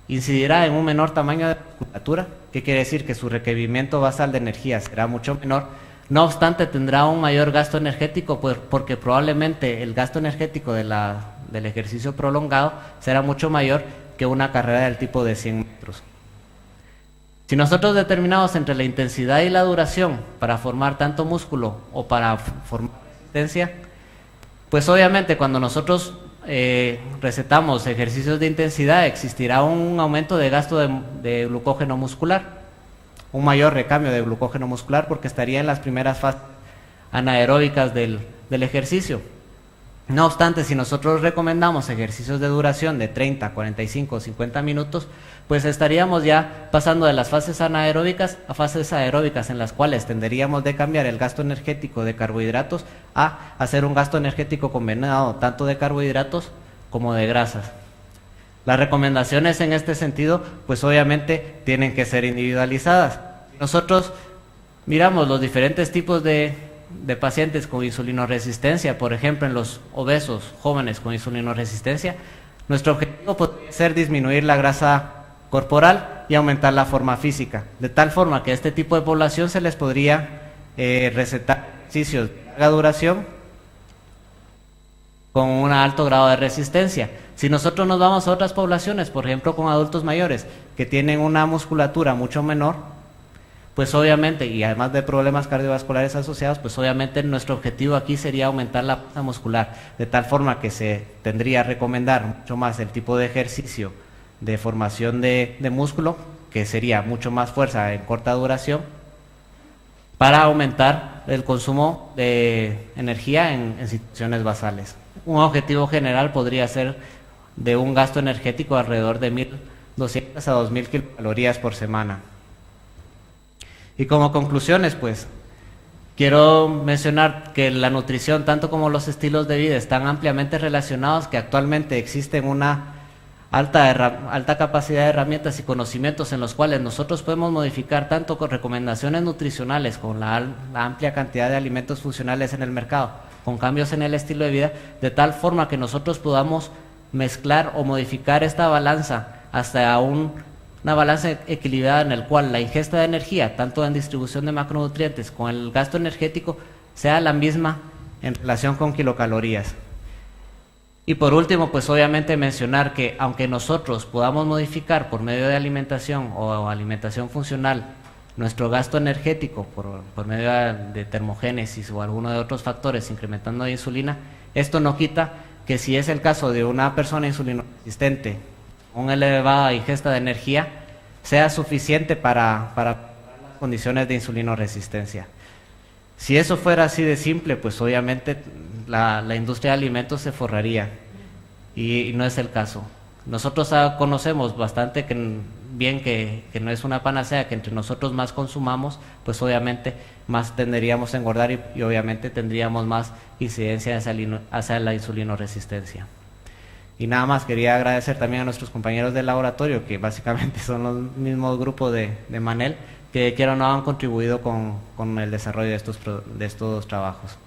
incidirá en un menor tamaño de musculatura, que quiere decir que su requerimiento basal de energía será mucho menor. No obstante, tendrá un mayor gasto energético porque probablemente el gasto energético del ejercicio prolongado será mucho mayor que una carrera del tipo de 100 metros. Si nosotros determinamos entre la intensidad y la duración para formar tanto músculo o para formar resistencia, pues obviamente cuando nosotros recetamos ejercicios de intensidad existirá un aumento de gasto de glucógeno muscular, un mayor recambio de glucógeno muscular porque estaría en las primeras fases anaeróbicas del ejercicio. No obstante, si nosotros recomendamos ejercicios de duración de 30, 45 o 50 minutos, pues estaríamos ya pasando de las fases anaeróbicas a fases aeróbicas en las cuales tendríamos de cambiar el gasto energético de carbohidratos a hacer un gasto energético combinado tanto de carbohidratos como de grasas. Las recomendaciones en este sentido, pues obviamente tienen que ser individualizadas. Nosotros miramos los diferentes tipos de pacientes con insulinoresistencia, por ejemplo en los obesos jóvenes con insulinoresistencia, nuestro objetivo podría ser disminuir la grasa corporal y aumentar la forma física, de tal forma que a este tipo de población se les podría recetar ejercicios de larga duración con un alto grado de resistencia. Si nosotros nos vamos a otras poblaciones, por ejemplo con adultos mayores que tienen una musculatura mucho menor, pues obviamente, y además de problemas cardiovasculares asociados, pues obviamente nuestro objetivo aquí sería aumentar la masa muscular, de tal forma que se tendría a recomendar mucho más el tipo de ejercicio de formación de músculo, que sería mucho más fuerza en corta duración, para aumentar el consumo de energía en situaciones basales. Un objetivo general podría ser de un gasto energético alrededor de 1.200 a 2.000 kilocalorías por semana. Y como conclusiones, pues, quiero mencionar que la nutrición, tanto como los estilos de vida, están ampliamente relacionados, que actualmente existen una alta capacidad de herramientas y conocimientos en los cuales nosotros podemos modificar tanto con recomendaciones nutricionales, con la amplia cantidad de alimentos funcionales en el mercado, con cambios en el estilo de vida, de tal forma que nosotros podamos mezclar o modificar esta balanza hasta una balanza equilibrada en el cual la ingesta de energía, tanto en distribución de macronutrientes como el gasto energético, sea la misma en relación con kilocalorías. Y por último, pues obviamente mencionar que aunque nosotros podamos modificar por medio de alimentación o alimentación funcional nuestro gasto energético por medio de termogénesis o alguno de otros factores incrementando la insulina, esto no quita que si es el caso de una persona insulino resistente, una elevada ingesta de energía, sea suficiente para las condiciones de insulino resistencia. Si eso fuera así de simple, pues obviamente la industria de alimentos se forraría y no es el caso. Nosotros conocemos bastante bien que no es una panacea, que entre nosotros más consumamos, pues obviamente más tenderíamos a engordar y obviamente tendríamos más incidencia hacia la insulinoresistencia. Y nada más, quería agradecer también a nuestros compañeros del laboratorio, que básicamente son los mismos grupos de Manel, que quiera o no han contribuido con el desarrollo de estos trabajos.